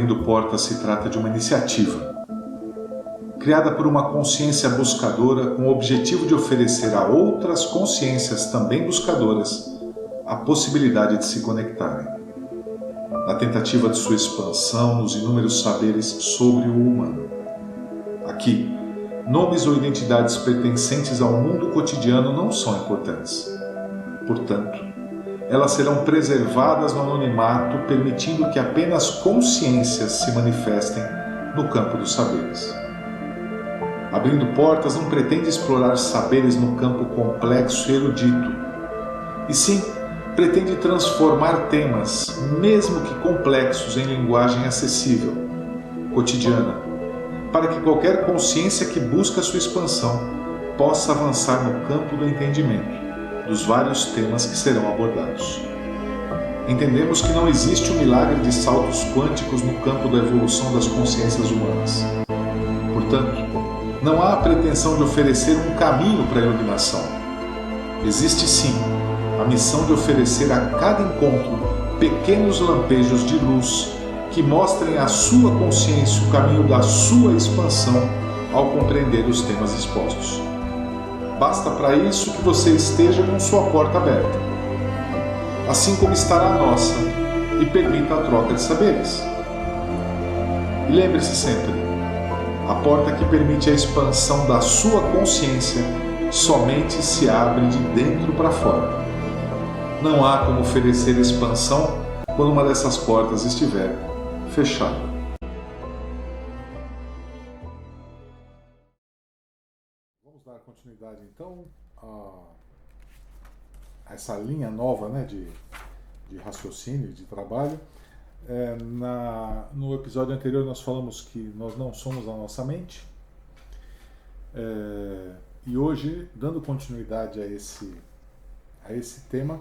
Abrindo Portas se trata de uma iniciativa criada por uma consciência buscadora com o objetivo de oferecer a outras consciências também buscadoras a possibilidade de se conectarem, na tentativa de sua expansão nos inúmeros saberes sobre o humano. Aqui, nomes ou identidades pertencentes ao mundo cotidiano não são importantes. Portanto, elas serão preservadas no anonimato, permitindo que apenas consciências se manifestem no campo dos saberes. Abrindo Portas não pretende explorar saberes no campo complexo e erudito, e sim pretende transformar temas, mesmo que complexos, em linguagem acessível, cotidiana, para que qualquer consciência que busca sua expansão possa avançar no campo do entendimento dos vários temas que serão abordados. Entendemos que não existe o milagre de saltos quânticos no campo da evolução das consciências humanas. Portanto, não há a pretensão de oferecer um caminho para a iluminação. Existe sim a missão de oferecer a cada encontro pequenos lampejos de luz que mostrem à sua consciência o caminho da sua expansão ao compreender os temas expostos. Basta para isso que você esteja com sua porta aberta, assim como estará a nossa, e permita a troca de saberes. E lembre-se sempre, a porta que permite a expansão da sua consciência somente se abre de dentro para fora. Não há como oferecer expansão quando uma dessas portas estiver fechada. Vamos dar continuidade então a essa linha nova, né, de raciocínio, de trabalho. No episódio anterior nós falamos que nós não somos a nossa mente, e hoje, dando continuidade a esse tema,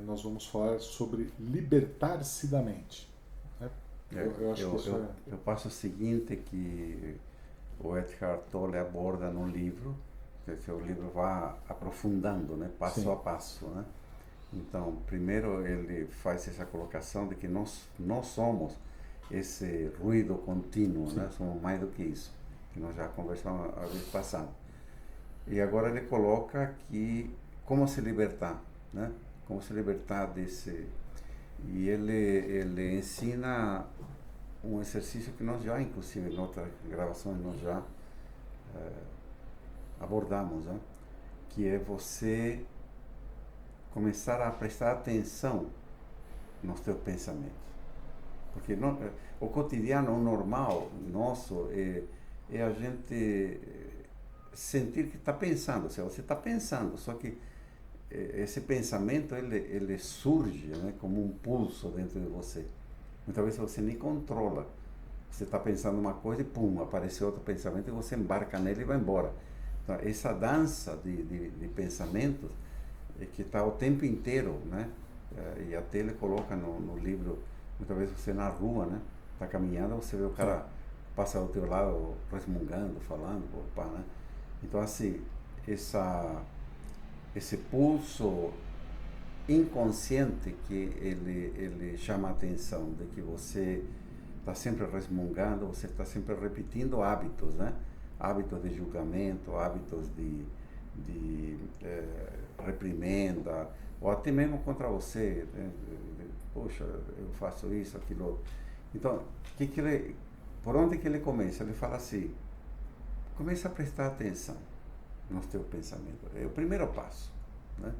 nós vamos falar sobre libertar-se da mente. Eu passo o seguinte, que o Eckhart Tolle aborda no livro, que o livro vai aprofundando, né, passo Sim. a passo, né? Então, primeiro ele faz essa colocação de que nós somos esse ruído contínuo, né? Somos mais do que isso, que nós já conversamos a vez passada. E agora ele coloca que como se libertar, né? Como se libertar desse... E ele ensina um exercício que nós já, inclusive, em outras gravações, nós já abordamos, né? Que é você começar a prestar atenção nos teus pensamentos. Porque o cotidiano, o normal nosso, é a gente sentir que está pensando. Ou seja, você está pensando, só que esse pensamento, ele surge, né, como um pulso dentro de você. Muitas vezes você nem controla. Você está pensando uma coisa e pum, aparece outro pensamento e você embarca nele e vai embora. Então, essa dança de pensamentos que está o tempo inteiro, né? E até ele coloca no livro, muitas vezes você na rua, né? Está caminhando, você vê o cara passar ao teu lado, resmungando, falando, opa, né? Então, assim, esse pulso inconsciente que ele chama a atenção, de que você está sempre resmungando, você está sempre repetindo hábitos, né? Hábitos de julgamento, hábitos de reprimenda, ou até mesmo contra você, né? Poxa, eu faço isso, aquilo outro. Então, por onde que ele começa? Ele fala assim, começa a prestar atenção nos teus pensamentos. É o primeiro passo, né?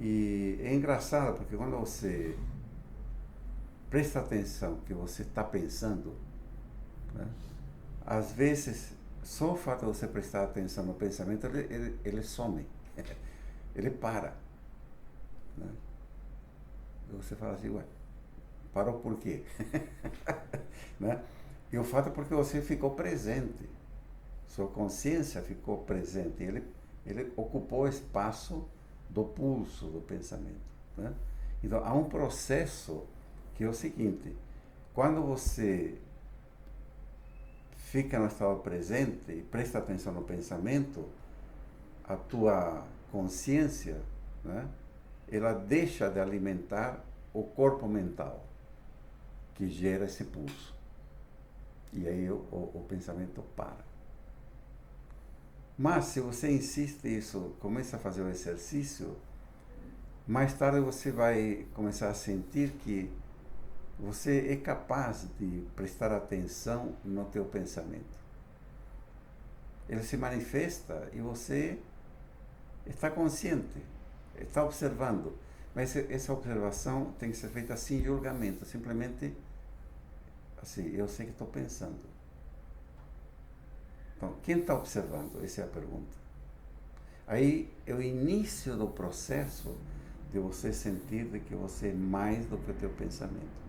E é engraçado, porque quando você presta atenção que você está pensando, né? Às vezes, só o fato de você prestar atenção no pensamento, ele some, ele para, né? E você fala assim, ué, parou por quê? Né? E o fato é porque você ficou presente, sua consciência ficou presente, ele ocupou o espaço do pulso do pensamento, né? Então, há um processo que é o seguinte, quando você fica no estado presente e presta atenção no pensamento, a tua consciência, né, ela deixa de alimentar o corpo mental. que gera esse pulso. E aí o pensamento para. Mas se você insiste nisso, começa a fazer o exercício, mais tarde você vai começar a sentir que você é capaz de prestar atenção no teu pensamento. Ele se manifesta e você está consciente, está observando. Mas essa observação tem que ser feita sem julgamento, simplesmente assim, eu sei que estou pensando. Então, quem está observando? Essa é a pergunta. Aí é o início do processo de você sentir de que você é mais do que o teu pensamento.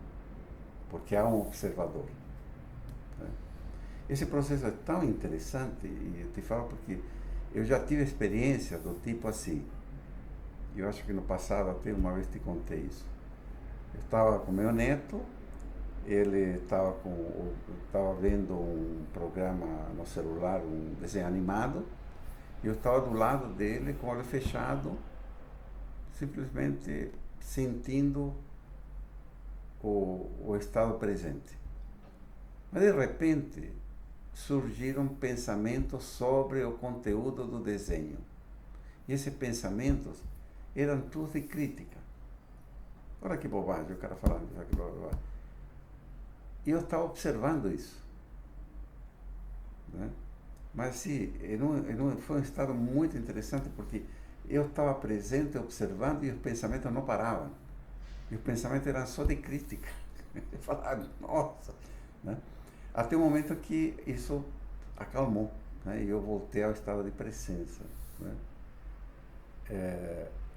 Porque há um observador. Né? Esse processo é tão interessante, e eu te falo porque eu já tive experiência do tipo assim. Eu acho que no passado até uma vez te contei isso. Eu estava com meu neto, ele estava vendo um programa no celular, um desenho animado, e eu estava do lado dele com o olho fechado, simplesmente sentindo o estado presente. Mas de repente surgiram pensamentos sobre o conteúdo do desenho. E esses pensamentos eram tudo de crítica. Olha que bobagem o cara falando isso aqui, blá, blá, blá. E eu estava observando isso. Né? Mas assim, foi um estado muito interessante porque eu estava presente, observando, e os pensamentos não paravam. E os pensamentos eram só de crítica. Eu falava, nossa! Né? Até o momento que isso acalmou, né? E eu voltei ao estado de presença. Né?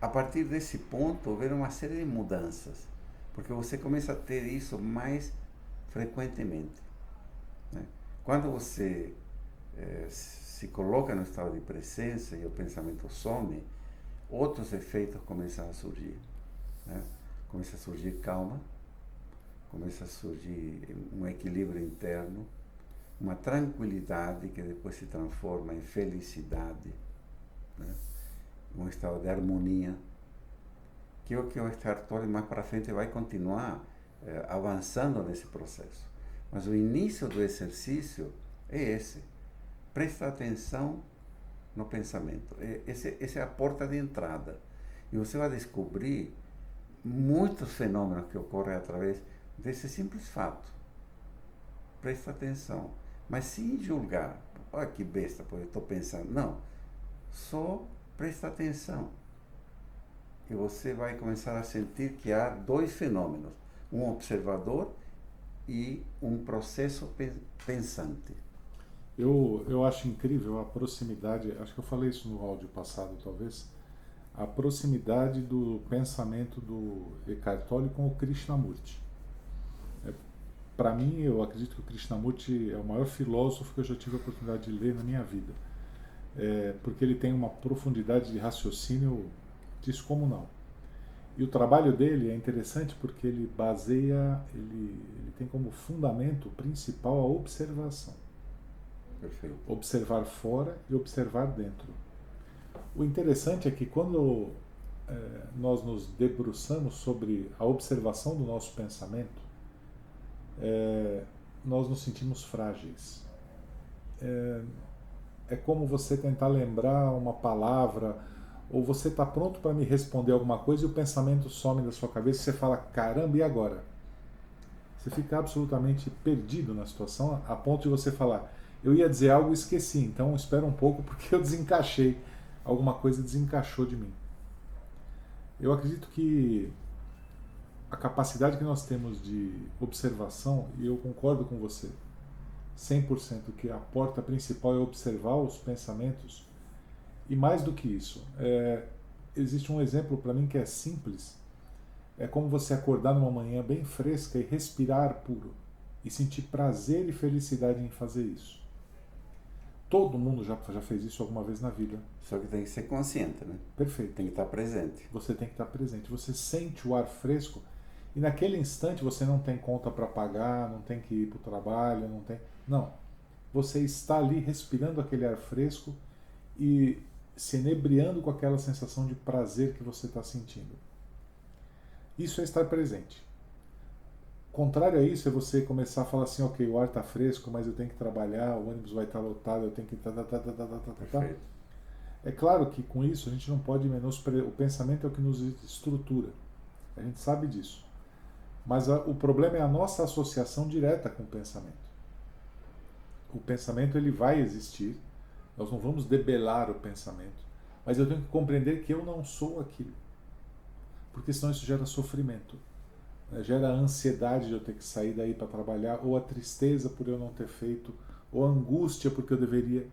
A partir desse ponto, houveram uma série de mudanças, porque você começa a ter isso mais frequentemente. Né? Quando você se coloca no estado de presença e o pensamento some, outros efeitos começam a surgir. Né? Começa a surgir calma, começa a surgir um equilíbrio interno, uma tranquilidade que depois se transforma em felicidade, né? Um estado de harmonia, que é o que o Eckhart Tolle mais para frente vai continuar avançando nesse processo. Mas o início do exercício é esse. Presta atenção no pensamento. Essa é a porta de entrada. E você vai descobrir muitos fenômenos que ocorrem através desse simples fato. Presta atenção. Mas sem julgar. Olha que besta, porque eu estou pensando. Não. Só presta atenção. E você vai começar a sentir que há dois fenômenos. Um observador e um processo pensante. Eu acho incrível a proximidade, acho que eu falei isso no áudio passado talvez, a proximidade do pensamento do Eckhart Tolle com o Krishnamurti. Para mim, eu acredito que o Krishnamurti é o maior filósofo que eu já tive a oportunidade de ler na minha vida. Porque ele tem uma profundidade de raciocínio descomunal. E o trabalho dele é interessante porque ele baseia, ele tem como fundamento principal a observação. Perfeito. Observar fora e observar dentro. O interessante é que quando nós nos debruçamos sobre a observação do nosso pensamento, nós nos sentimos frágeis. É como você tentar lembrar uma palavra, ou você está pronto para me responder alguma coisa e o pensamento some da sua cabeça e você fala, caramba, e agora? Você fica absolutamente perdido na situação, a ponto de você falar, eu ia dizer algo e esqueci, então espera um pouco porque eu desencaixei, alguma coisa desencaixou de mim. Eu acredito que a capacidade que nós temos de observação, e eu concordo com você, 100%, que a porta principal é observar os pensamentos, e mais do que isso, existe um exemplo para mim que é simples, é como você acordar numa manhã bem fresca e respirar ar puro, e sentir prazer e felicidade em fazer isso. Todo mundo já fez isso alguma vez na vida. Só que tem que ser consciente, né? Perfeito. Tem que estar presente. Você tem que estar presente. Você sente o ar fresco e naquele instante você não tem conta para pagar, não tem que ir para o trabalho, não tem... Não. Você está ali respirando aquele ar fresco e se inebriando com aquela sensação de prazer que você está sentindo. Isso é estar presente. Contrário a isso é você começar a falar assim, ok, o ar está fresco, mas eu tenho que trabalhar, o ônibus vai estar lotado, eu tenho que... Perfeito. É claro que com isso a gente não pode menosprezar, o pensamento é o que nos estrutura, a gente sabe disso. Mas o problema é a nossa associação direta com o pensamento. O pensamento ele vai existir, nós não vamos debelar o pensamento, mas eu tenho que compreender que eu não sou aquilo, porque senão isso gera sofrimento, né? Gera a ansiedade de eu ter que sair daí para trabalhar, ou a tristeza por eu não ter feito, ou a angústia porque eu deveria.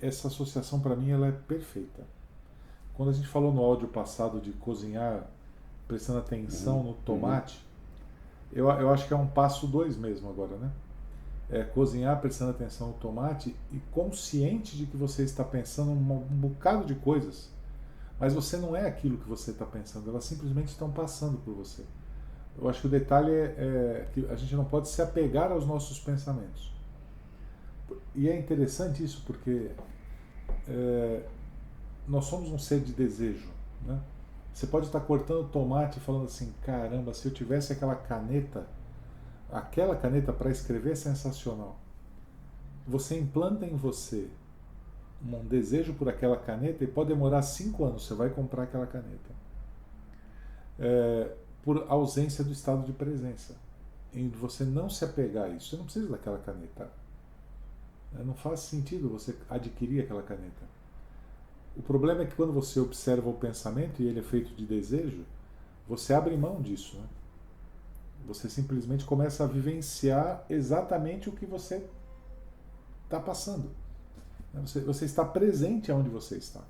Essa associação para mim ela é perfeita. Quando a gente falou no áudio passado de cozinhar prestando atenção no tomate, eu acho que é um passo 2 mesmo agora, né? É cozinhar prestando atenção no tomate e consciente de que você está pensando um bocado de coisas, mas você não é aquilo que você está pensando, elas simplesmente estão passando por você. Eu acho que o detalhe é que a gente não pode se apegar aos nossos pensamentos. E é interessante isso porque nós somos um ser de desejo, né? Você pode estar cortando tomate e falando assim, caramba, se eu tivesse aquela caneta para escrever é sensacional. Você implanta em você um desejo por aquela caneta e pode demorar 5 anos, você vai comprar aquela caneta. Por ausência do estado de presença. Em você não se apegar a isso. Você não precisa daquela caneta. Não faz sentido você adquirir aquela caneta. O problema é que quando você observa o pensamento e ele é feito de desejo, você abre mão disso, né? Você simplesmente começa a vivenciar exatamente o que você está passando. Você está presente aonde você está.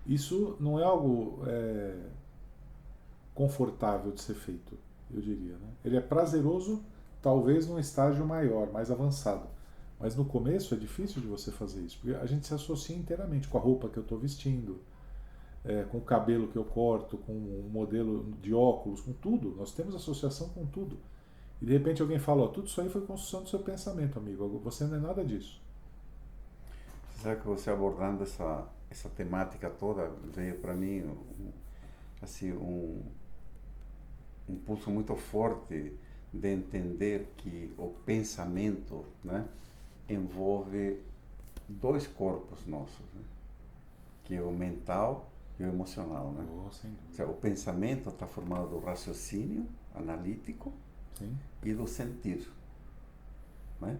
Isso não é algo confortável de ser feito, eu diria, né? Ele é prazeroso, talvez num estágio maior, mais avançado. Mas no começo é difícil de você fazer isso, porque a gente se associa inteiramente com a roupa que eu estou vestindo, com o cabelo que eu corto, com o modelo de óculos, com tudo. Nós temos associação com tudo. E de repente alguém fala, tudo isso aí foi construção do seu pensamento, amigo. Você não é nada disso. Você sabe que você abordando essa temática toda veio para mim assim, um impulso muito forte de entender que o pensamento, né, envolve 2 corpos nossos, né, que é o mental e o emocional, né? O pensamento está formado do raciocínio analítico. Sim. E do sentir, né?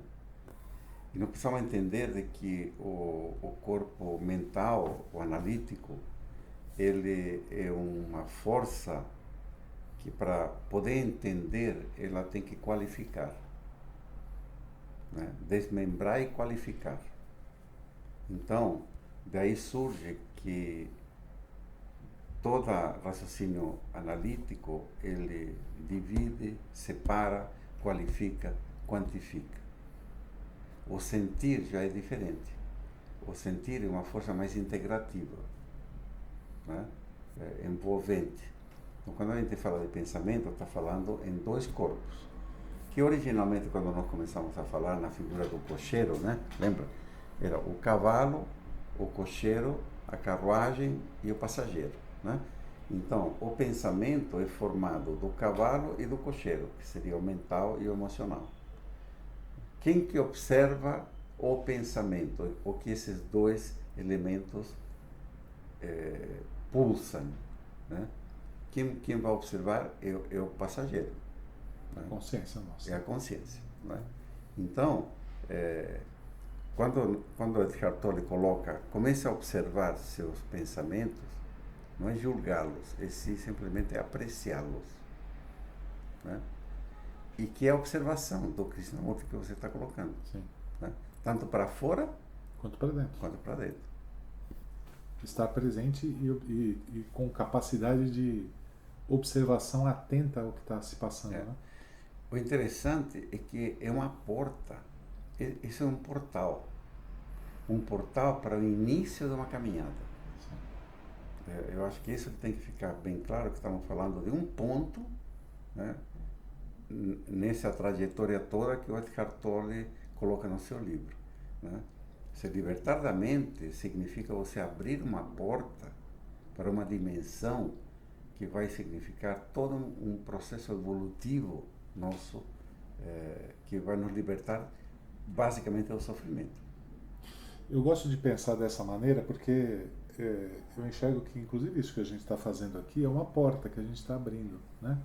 E nós precisamos entender de que o corpo mental, o analítico, ele é uma força que para poder entender, ela tem que qualificar, né? Desmembrar e qualificar. Então, daí surge que todo raciocínio analítico, ele divide, separa, qualifica, quantifica. O sentir já é diferente. O sentir é uma força mais integrativa, né? Envolvente. Então, quando a gente fala de pensamento, está falando em 2 corpos, que originalmente, quando nós começamos a falar na figura do cocheiro, né? Lembra? Era o cavalo, o cocheiro, a carruagem e o passageiro, né? Então, o pensamento é formado do cavalo e do cocheiro, que seria o mental e o emocional. Quem que observa o pensamento? O que esses 2 elementos pulsam, né? Quem vai observar é o passageiro, né? A consciência nossa. É a consciência, né? Então, quando Eckhart Tolle coloca, comece a observar seus pensamentos, não é julgá-los, é simplesmente apreciá-los, né? E que é a observação do Krishnamurti que você está colocando. Sim. Né? Tanto para fora quanto para dentro. Estar presente e com capacidade de observação atenta ao que está se passando. Né? O interessante é que é uma porta, isso é um portal para o início de uma caminhada. Eu acho que isso tem que ficar bem claro, que estamos falando de um ponto, né, nessa trajetória toda que o Eckhart Tolle coloca no seu livro, né? Se libertar da mente significa você abrir uma porta para uma dimensão que vai significar todo um processo evolutivo nosso, que vai nos libertar basicamente do sofrimento. Eu gosto de pensar dessa maneira porque eu enxergo que, inclusive, isso que a gente está fazendo aqui é uma porta que a gente está abrindo, né?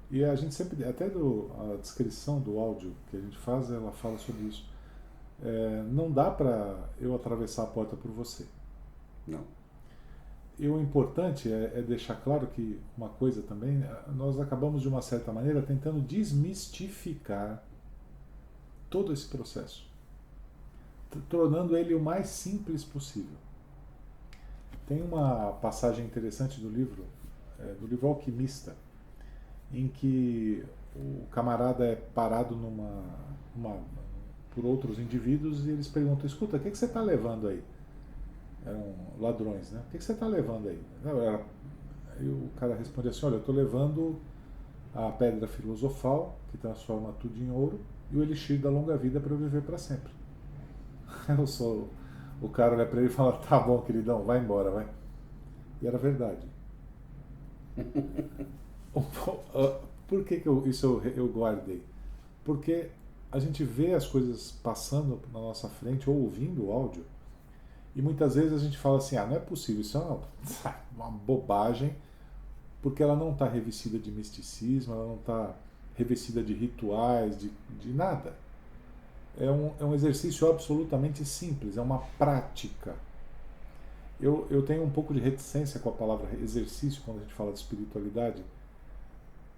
E a gente sempre, até a descrição do áudio que a gente faz, ela fala sobre isso. Não dá para eu atravessar a porta por você. Não. E o importante é deixar claro que uma coisa também, nós acabamos de uma certa maneira tentando desmistificar todo esse processo, tornando ele o mais simples possível. Tem uma passagem interessante do livro Alquimista, em que o camarada é parado por outros indivíduos e eles perguntam: escuta, o que você está levando aí? Eram ladrões, né? O que você está levando aí? Aí o cara responde assim: olha, eu estou levando a pedra filosofal, que transforma tudo em ouro, e o elixir da longa vida para eu viver para sempre. O cara olha para ele e fala: tá bom, queridão, vai embora, vai. E era verdade. Por que isso eu guardei? Porque a gente vê as coisas passando na nossa frente ou ouvindo o áudio e muitas vezes a gente fala assim: não é possível, isso é uma bobagem, porque ela não está revestida de misticismo, ela não está revestida de rituais, de nada. É um exercício absolutamente simples, é uma prática. Eu tenho um pouco de reticência com a palavra exercício quando a gente fala de espiritualidade,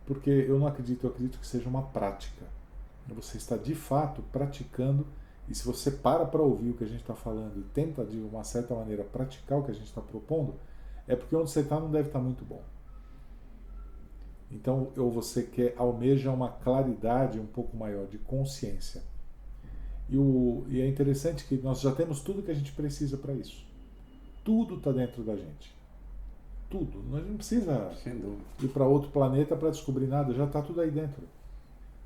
porque eu acredito que seja uma prática. Você está de fato praticando, e se você para ouvir o que a gente está falando e tenta de uma certa maneira praticar o que a gente está propondo, é porque onde você está não deve estar muito bom. Então, ou você almeja uma claridade um pouco maior de consciência. E é interessante que nós já temos tudo que a gente precisa para isso. Tudo está dentro da gente. Tudo. Nós não precisa ir para outro planeta para descobrir nada, já está tudo aí dentro.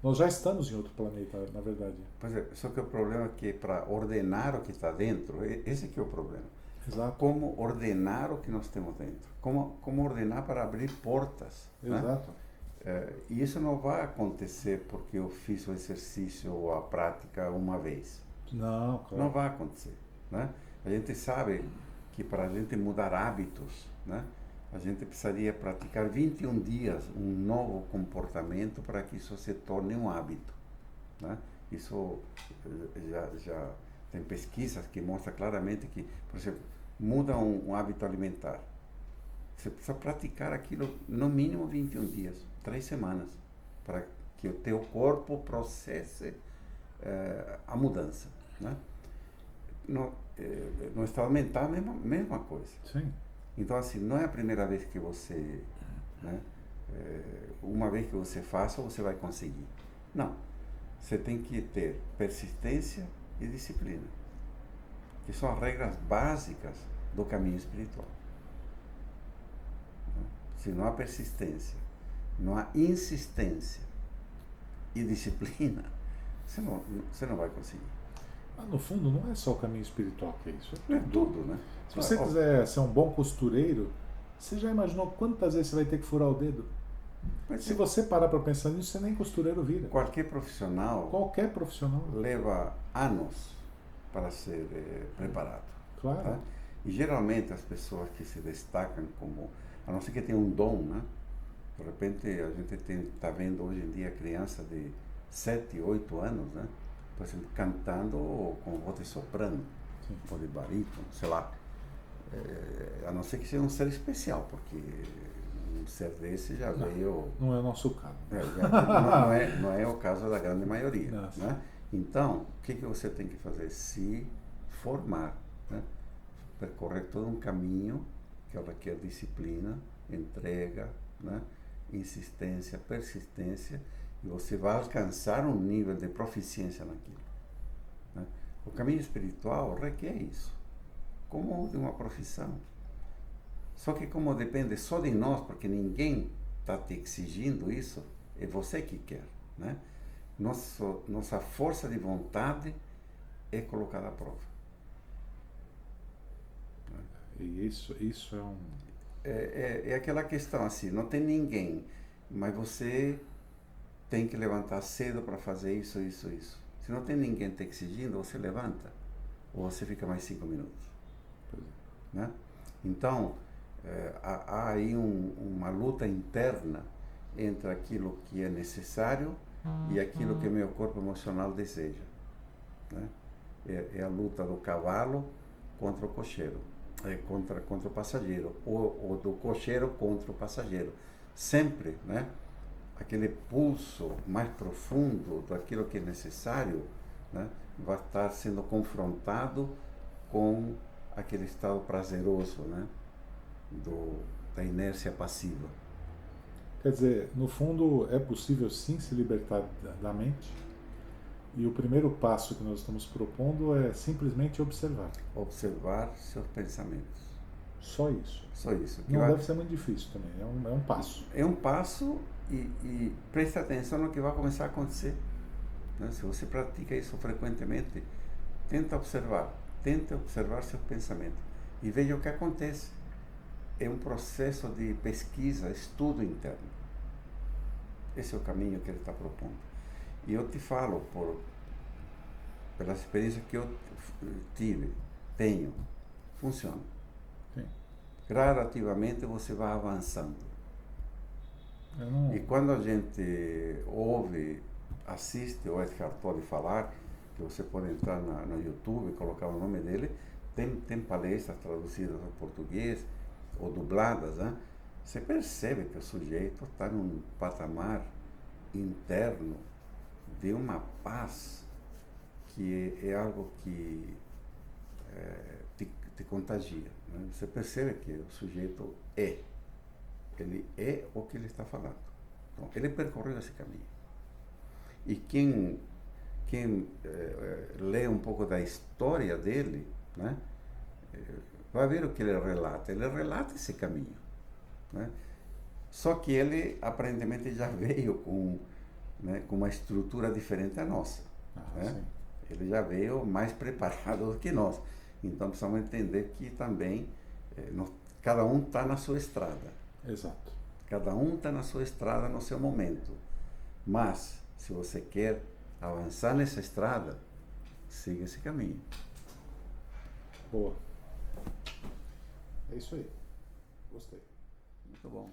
Nós já estamos em outro planeta, na verdade. Pois é, só que o problema é que para ordenar o que está dentro, esse que é o problema. Exato. Como ordenar o que nós temos dentro? Como ordenar para abrir portas? Exato. Né? E isso não vai acontecer porque eu fiz o exercício ou a prática uma vez. Não, claro. Não vai acontecer. Né? A gente sabe que para a gente mudar hábitos, né, a gente precisaria praticar 21 dias um novo comportamento para que isso se torne um hábito. Né? Isso já tem pesquisas que mostram claramente que, por exemplo, muda um hábito alimentar. Você precisa praticar aquilo no mínimo 21 dias, 3 semanas, para que o teu corpo processe a mudança. Né? No estado mental, mesma coisa. Sim. Então, assim, não é a primeira vez que você, né, uma vez que você faça, você vai conseguir. Não. Você tem que ter persistência e disciplina, que são as regras básicas do caminho espiritual. Se não há persistência, não há insistência e disciplina, você não vai conseguir. No fundo, não é só o caminho espiritual que é isso. É tudo, né? Se você quiser ser um bom costureiro, você já imaginou quantas vezes você vai ter que furar o dedo? Se você parar para pensar nisso, você nem costureiro vira. Qualquer profissional leva anos para ser preparado. Claro. Tá? E geralmente as pessoas que se destacam como, a não ser que tenham um dom, né? De repente a gente está vendo hoje em dia criança de 7, 8 anos, né? Por exemplo, cantando com voz de soprano, ou de barítono, sei lá. A não ser que seja um ser especial, porque um ser desse já veio... Não é o nosso caso. Não é o caso da grande maioria. Né? Então, o que você tem que fazer? Se formar, né? Percorrer todo um caminho que requer disciplina, entrega, né? Insistência, persistência, e você vai alcançar um nível de proficiência naquilo. Né? O caminho espiritual requer isso, como de uma profissão. Só que como depende só de nós, porque ninguém está te exigindo isso, é você que quer. Né? Nossa força de vontade é colocada à prova. E isso é é aquela questão assim, não tem ninguém, mas você tem que levantar cedo para fazer isso, isso, isso. Se não tem ninguém te exigindo, você levanta ou você fica mais 5 minutos, né? Então, há aí uma luta interna entre aquilo que é necessário e aquilo que meu corpo emocional deseja, né? É a luta do cavalo contra o cocheiro, contra o passageiro, ou do cocheiro contra o passageiro. Sempre, né? Aquele pulso mais profundo daquilo que é necessário, né? Vai estar sendo confrontado com aquele estado prazeroso, né? Da inércia passiva. Quer dizer, no fundo, é possível sim se libertar da mente? E o primeiro passo que nós estamos propondo é simplesmente observar. Observar seus pensamentos. Só isso. Só isso. Não deve ser muito difícil também, é um passo. É um passo e preste atenção no que vai começar a acontecer, né? Se você pratica isso frequentemente, tenta observar seus pensamentos e veja o que acontece. É um processo de pesquisa, estudo interno. Esse é o caminho que ele está propondo. E eu te falo, pela experiência que eu tenho, funciona. Sim. Gradativamente você vai avançando. E quando a gente ouve, assiste o Eckhart Tolle falar, que você pode entrar no YouTube e colocar o nome dele, tem palestras traduzidas ao português ou dubladas, né? Você percebe que o sujeito está num patamar interno de uma paz que é algo que te contagia, né? Você percebe que o sujeito ele é o que ele está falando. Então, ele percorreu esse caminho. E quem lê um pouco da história dele, né, vai ver o que ele relata. Ele relata esse caminho, né? Só que ele aparentemente já veio com uma estrutura diferente da nossa, né? Ele já veio mais preparado do que nós. Então precisamos entender que também cada um está na sua estrada. Exato. Cada um está na sua estrada no seu momento. Mas, se você quer avançar nessa estrada, siga esse caminho. Boa. É isso aí. Gostei. Muito bom.